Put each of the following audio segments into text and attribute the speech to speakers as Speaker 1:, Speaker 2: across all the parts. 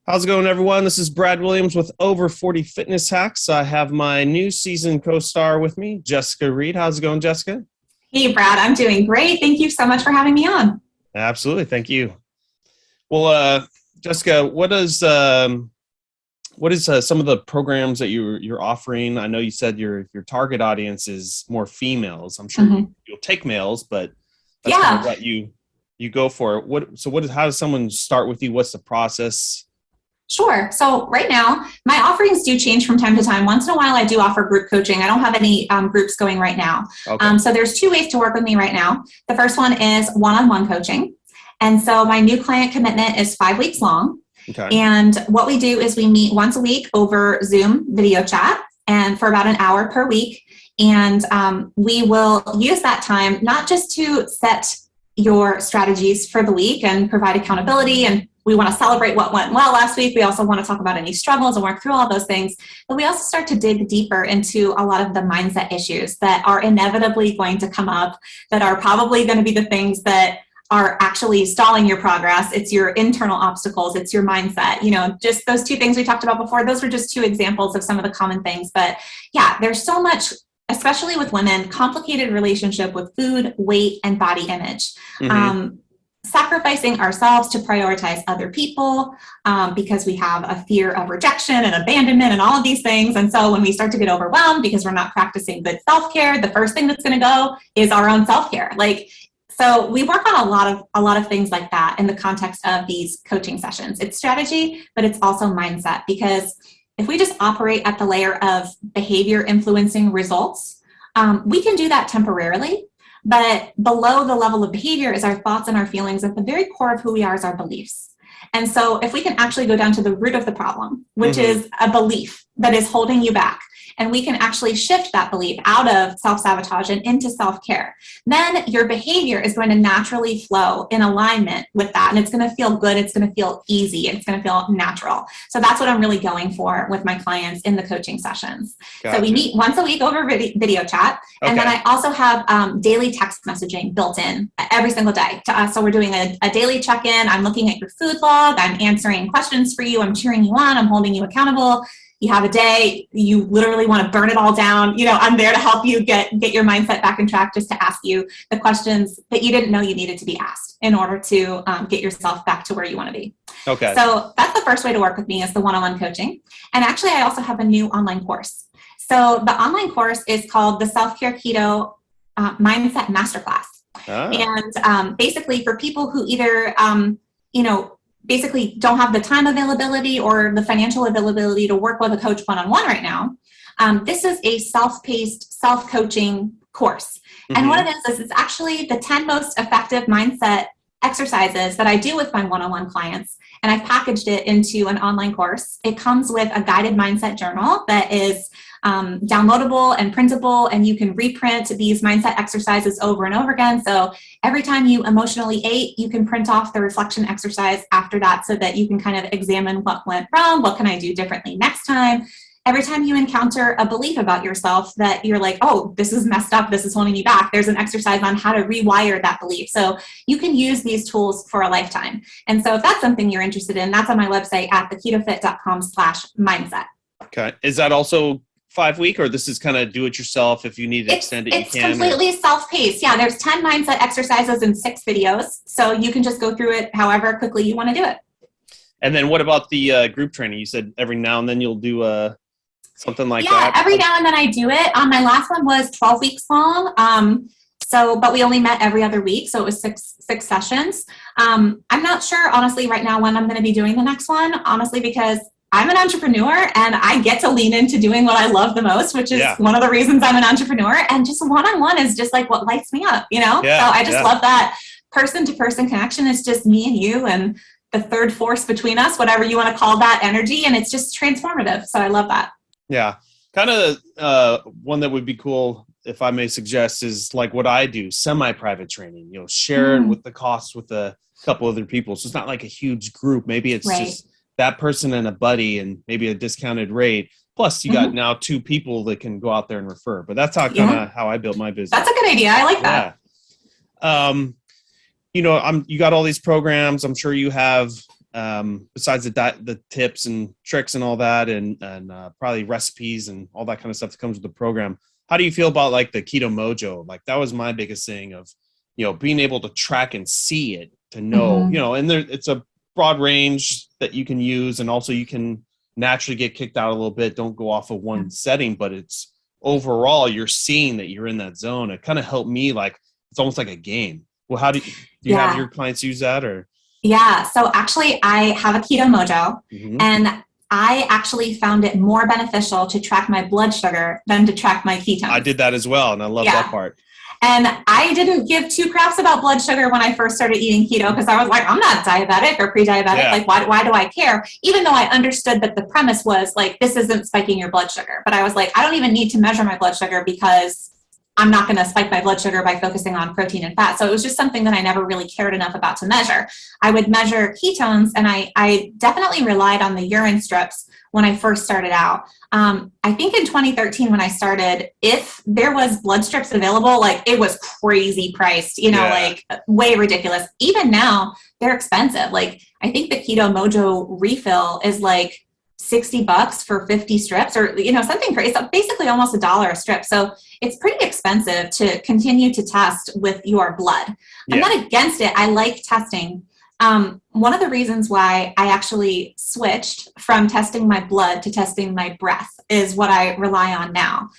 Speaker 1: How's it going, everyone? This is Brad Williams with Over 40 Fitness Hacks. I have my new season co-star with me, Jessica Reid. How's it going, Jessica?
Speaker 2: Hey, Brad, I'm doing great. Thank you so much for having me on.
Speaker 1: Absolutely. Thank you. Well, Jessica, what is some of the programs that you're offering? I know you said your target audience is more females. I'm sure you'll take males, but that's kind of what you go for. How does someone start with you? What's the process?
Speaker 2: Sure. So right now, my offerings do change from time to time. Once in a while, I do offer group coaching. I don't have any groups going right now.
Speaker 1: Okay.
Speaker 2: So there's two ways to work with me right now. The first one is one-on-one coaching. And so my new client commitment is 5 weeks long.
Speaker 1: Okay.
Speaker 2: And what we do is we meet once a week over Zoom video chat and for about an hour per week. And we will use that time not just to set your strategies for the week and provide accountability, and we want to celebrate what went well last week. We also want to talk about any struggles and work through all those things. But we also start to dig deeper into a lot of the mindset issues that are inevitably going to come up, that are probably going to be the things that are actually stalling your progress. It's your internal obstacles. It's your mindset. Just those two things we talked about before. Those were just two examples of some of the common things. But yeah, there's so much, especially with women, complicated relationship with food, weight, and body image. Sacrificing ourselves to prioritize other people because we have a fear of rejection and abandonment and all of these things. And so when we start to get overwhelmed because we're not practicing good self-care, the first thing that's going to go is our own self-care. So we work on a lot of things like that in the context of these coaching sessions. It's strategy, but it's also mindset, because if we just operate at the layer of behavior influencing results, we can do that temporarily. But below the level of behavior is our thoughts and our feelings. At the very core of who we are is our beliefs. And so if we can actually go down to the root of the problem, which is a belief that is holding you back, and we can actually shift that belief out of self-sabotage and into self-care, then your behavior is going to naturally flow in alignment with that. And it's going to feel good. It's going to feel easy. It's going to feel natural. So that's what I'm really going for with my clients in the coaching sessions.
Speaker 1: Gotcha.
Speaker 2: So we meet once a week over video chat.
Speaker 1: Okay.
Speaker 2: And then I also have daily text messaging built in every single day to us. So we're doing a daily check-in. I'm looking at your food log. I'm answering questions for you. I'm cheering you on. I'm holding you accountable. You have a day, you literally want to burn it all down. I'm there to help you get your mindset back on track, just to ask you the questions that you didn't know you needed to be asked in order to get yourself back to where you want to be.
Speaker 1: Okay.
Speaker 2: So that's the first way to work with me, is the one-on-one coaching. And actually, I also have a new online course. So the online course is called the Self-Care Keto Mindset Masterclass. And basically for people who either, basically don't have the time availability or the financial availability to work with a coach one-on-one right now, this is a self-paced, self-coaching course. And what it is it's actually the 10 most effective mindset exercises that I do with my one-on-one clients. And I've packaged it into an online course. It comes with a guided mindset journal that is downloadable and printable, and you can reprint these mindset exercises over and over again. So every time you emotionally ate, you can print off the reflection exercise after that, so that you can kind of examine what went wrong, what can I do differently next time. Every time you encounter a belief about yourself that you're like, oh, this is messed up, this is holding you back, there's an exercise on how to rewire that belief. So you can use these tools for a lifetime. And so if that's something you're interested in, that's on my website at theketofit.com/mindset.
Speaker 1: Okay. Is that also 5 week, or this is kind of do it yourself? If you need to extend it, you can.
Speaker 2: It's completely self-paced. Yeah, there's 10 mindset exercises and 6 videos. So you can just go through it however quickly you want to do it.
Speaker 1: And then what about the group training? You said every now and then you'll do something like that.
Speaker 2: Yeah, every now and then I do it. My last one was 12 weeks long. But we only met every other week. So it was six sessions. I'm not sure, honestly, right now when I'm going to be doing the next one, honestly, because I'm an entrepreneur and I get to lean into doing what I love the most, which is one of the reasons I'm an entrepreneur. And just one-on-one is just like what lights me up,
Speaker 1: Yeah,
Speaker 2: so I just love that person-to-person connection. It's just me and you and the third force between us, whatever you want to call that energy. And it's just transformative. So I love that.
Speaker 1: Yeah. Kind of one that would be cool, if I may suggest, is like what I do, semi-private training, share it with the cost with a couple other people. So it's not like a huge group. Maybe it's just that person and a buddy and maybe a discounted rate. Plus you got now 2 people that can go out there and refer. But that's how how I built my business.
Speaker 2: That's a good idea. I like that.
Speaker 1: You got all these programs. I'm sure you have besides the tips and tricks and all that, and probably recipes and all that kind of stuff that comes with the program, how do you feel about like the Keto Mojo? Like that was my biggest thing of, being able to track and see it, to know, and it's a broad range that you can use. And also you can naturally get kicked out a little bit. Don't go off of one setting, but it's overall, you're seeing that you're in that zone. It kind of helped me, like, it's almost like a game. Well, how do you have your clients use that, or?
Speaker 2: Yeah. So actually I have a Keto Mojo, and I actually found it more beneficial to track my blood sugar than to track my ketones.
Speaker 1: I did that as well, and I love that part.
Speaker 2: And I didn't give two craps about blood sugar when I first started eating keto, because I was like, I'm not diabetic or pre-diabetic. Yeah. Like, why do I care? Even though I understood that the premise was like, this isn't spiking your blood sugar. But I was like, I don't even need to measure my blood sugar because I'm not going to spike my blood sugar by focusing on protein and fat. So it was just something that I never really cared enough about to measure. I would measure ketones, and I definitely relied on the urine strips when I first started out. I think in 2013 when I started, if there was blood strips available, like it was crazy priced, like way ridiculous. Even now, they're expensive. Like I think the Keto Mojo refill is like $60 for 50 strips, or something crazy. So basically almost $1 a strip. So it's pretty expensive to continue to test with your blood. I'm not against it. I like testing. One of the reasons why I actually switched from testing my blood to testing my breath is what I rely on now.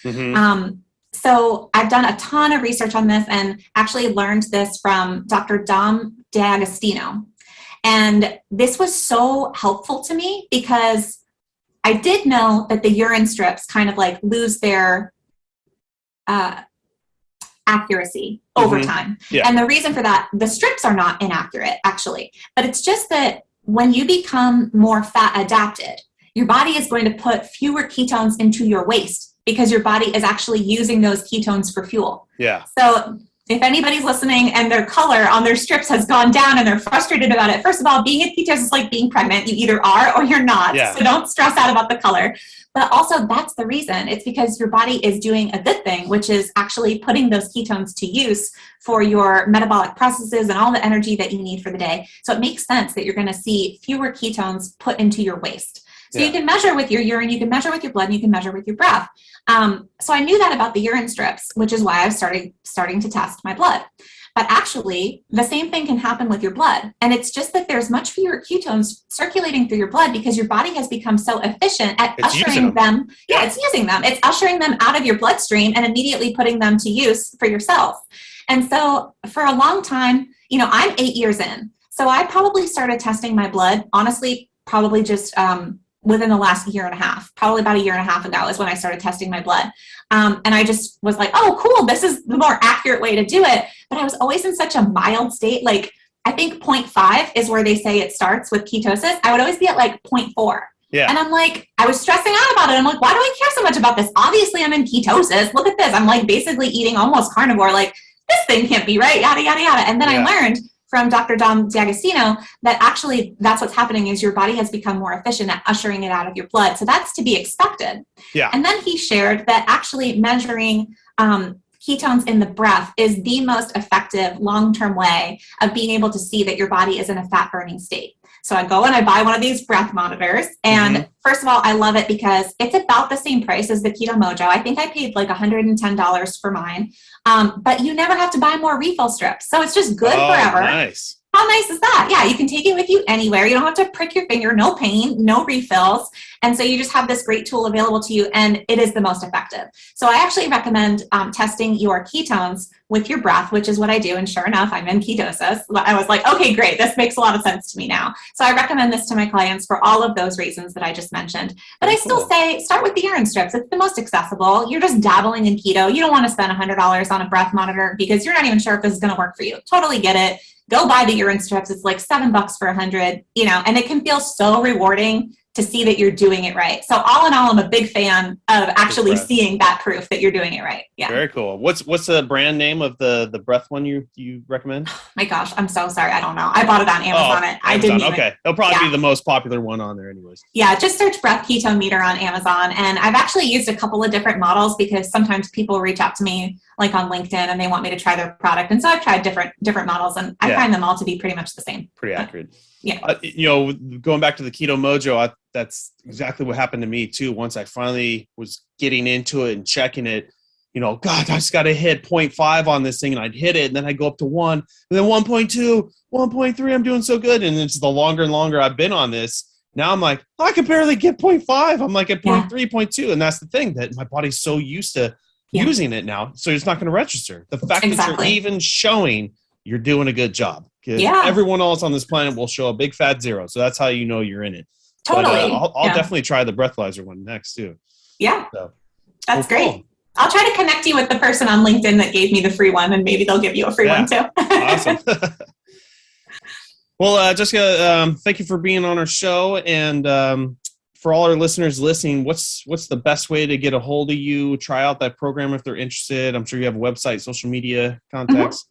Speaker 2: So I've done a ton of research on this, and actually learned this from Dr. Dom D'Agostino. And this was so helpful to me because I did know that the urine strips kind of like lose their accuracy over time. And the reason for that, the strips are not inaccurate actually, but it's just that when you become more fat adapted, your body is going to put fewer ketones into your waste because your body is actually using those ketones for fuel. So if anybody's listening and their color on their strips has gone down and they're frustrated about it, first of all, being in ketosis is like being pregnant. You either are or you're not. So don't stress out about the color. But also that's the reason. It's because your body is doing a good thing, which is actually putting those ketones to use for your metabolic processes and all the energy that you need for the day. So it makes sense that you're going to see fewer ketones put into your waste. So you can measure with your urine, you can measure with your blood, and you can measure with your breath. So I knew that about the urine strips, which is why I started starting to test my blood. But actually, the same thing can happen with your blood. And it's just that there's much fewer ketones circulating through your blood because your body has become so efficient at ushering them. It's using them. It's ushering them out of your bloodstream and immediately putting them to use for yourself. And so for a long time, I'm 8 years in. So I probably started testing my blood, honestly, probably just within the last year and a half, probably about a year and a half ago is when I started testing my blood. And I just was like, oh, cool, this is the more accurate way to do it. But I was always in such a mild state. Like, I think 0.5 is where they say it starts with ketosis. I would always be at like 0.4. And I'm like, I was stressing out about it. I'm like, why do I care so much about this? Obviously, I'm in ketosis. Look at this. I'm like basically eating almost carnivore. Like, this thing can't be right, yada, yada, yada. And then I learned from Dr. Dom D'Agostino that actually that's what's happening is your body has become more efficient at ushering it out of your blood. So that's to be expected. And then he shared that actually measuring ketones in the breath is the most effective long-term way of being able to see that your body is in a fat burning state. So I go and I buy one of these breath monitors. And first of all, I love it because it's about the same price as the Keto Mojo. I think I paid like $110 for mine. But you never have to buy more refill strips. So it's just good forever.
Speaker 1: Nice.
Speaker 2: How nice is that? Yeah, you can take it with you anywhere. You don't have to prick your finger, no pain, no refills. And so you just have this great tool available to you, and it is the most effective. So I actually recommend testing your ketones with your breath, which is what I do. And sure enough, I'm in ketosis. I was like, okay, great. This makes a lot of sense to me now. So I recommend this to my clients for all of those reasons that I just mentioned. But I still say start with the urine strips. It's the most accessible. You're just dabbling in keto. You don't want to spend $100 on a breath monitor because you're not even sure if this is going to work for you. Totally get it. Go buy the urine strips. It's like $7 for 100, and it can feel so rewarding to see that you're doing it right. So all in all, I'm a big fan of actually seeing that proof that you're doing it right. Yeah.
Speaker 1: Very cool. What's the brand name of the breath one you recommend?
Speaker 2: My gosh, I'm so sorry. I don't know. I bought it on Amazon. I didn't even.
Speaker 1: Okay. It'll probably be the most popular one on there anyways.
Speaker 2: Yeah. Just search breath keto meter on Amazon. And I've actually used a couple of different models because sometimes people reach out to me like on LinkedIn and they want me to try their product. And so I've tried different models and I find them all to be pretty much the same.
Speaker 1: Pretty accurate.
Speaker 2: Yeah.
Speaker 1: Going back to the Keto Mojo, that's exactly what happened to me too. Once I finally was getting into it and checking it, God, I just got to hit 0.5 on this thing, and I'd hit it, and then I go up to 1, and then 1.2, 1.3. I'm doing so good, and it's the longer and longer I've been on this. Now I'm like, I can barely get 0.5. I'm like at 0.3, 0.2, and that's the thing, that my body's so used to using it now, so it's not going to register. The fact that you're even showing you're doing a good job, because everyone else on this planet will show a big fat 0, so that's how you know you're in it.
Speaker 2: Totally.
Speaker 1: But, I'll definitely try the breathalyzer one next too.
Speaker 2: Yeah, so, that's great. Cool. I'll try to connect you with the person on LinkedIn that gave me the free one, and maybe they'll give you a free one too.
Speaker 1: Awesome. Well, Jessica, thank you for being on our show. And for all our listeners listening, what's the best way to get a hold of you, try out that program if they're interested? I'm sure you have a website, social media contacts.
Speaker 2: Mm-hmm.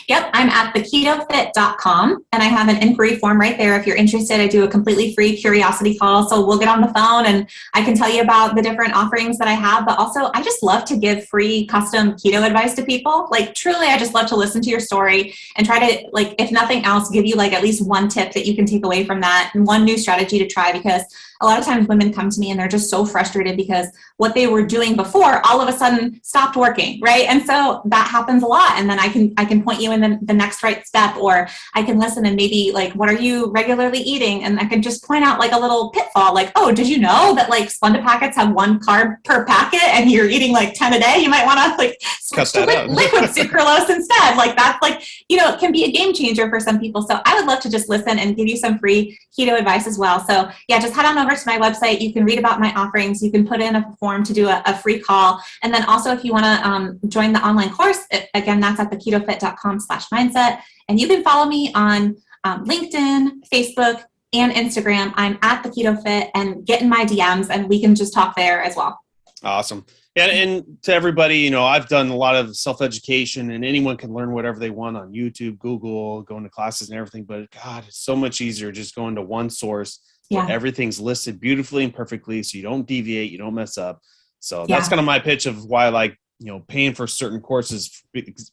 Speaker 2: Yep, I'm at theketofit.com, and I have an inquiry form right there. If you're interested, I do a completely free curiosity call. So we'll get on the phone and I can tell you about the different offerings that I have. But also, I just love to give free custom keto advice to people. Like, truly, I just love to listen to your story and try to, like, if nothing else, give you like at least one tip that you can take away from that and one new strategy to try, because a lot of times women come to me and they're just so frustrated because what they were doing before all of a sudden stopped working, right? And so that happens a lot. And then I can point you in the next right step, or I can listen and maybe like, what are you regularly eating? And I can just point out like a little pitfall, like, oh, did you know that like Splenda packets have 1 carb per packet and you're eating like 10 a day? You might want to like switch to liquid sucralose instead. Like that's like, it can be a game changer for some people. So I would love to just listen and give you some free keto advice as well. So yeah, just head on over to my website. You can read about my offerings. You can put in a form to do a free call. And then also if you want to join the online course, again, that's at theketofit.com/mindset. And you can follow me on LinkedIn, Facebook, and Instagram. I'm at the Keto Fit, and get in my DMs and we can just talk there as well.
Speaker 1: Awesome. And to everybody, I've done a lot of self-education, and anyone can learn whatever they want on YouTube, Google, going to classes and everything. But God, it's so much easier just going to one source where everything's listed beautifully and perfectly, so you don't deviate, you don't mess up. So that's kind of my pitch of why I like, paying for certain courses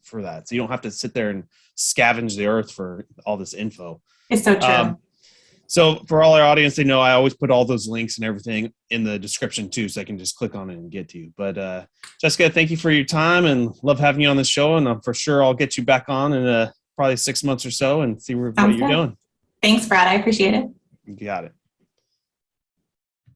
Speaker 1: for that. So you don't have to sit there and scavenge the earth for all this info.
Speaker 2: It's so true.
Speaker 1: So for all our audience, they know I always put all those links and everything in the description too, so I can just click on it and get to you. But Jessica, thank you for your time, and love having you on the show. And for sure I'll get you back on in probably 6 months or so and see what you're doing.
Speaker 2: Thanks, Brad. I appreciate it.
Speaker 1: You got it.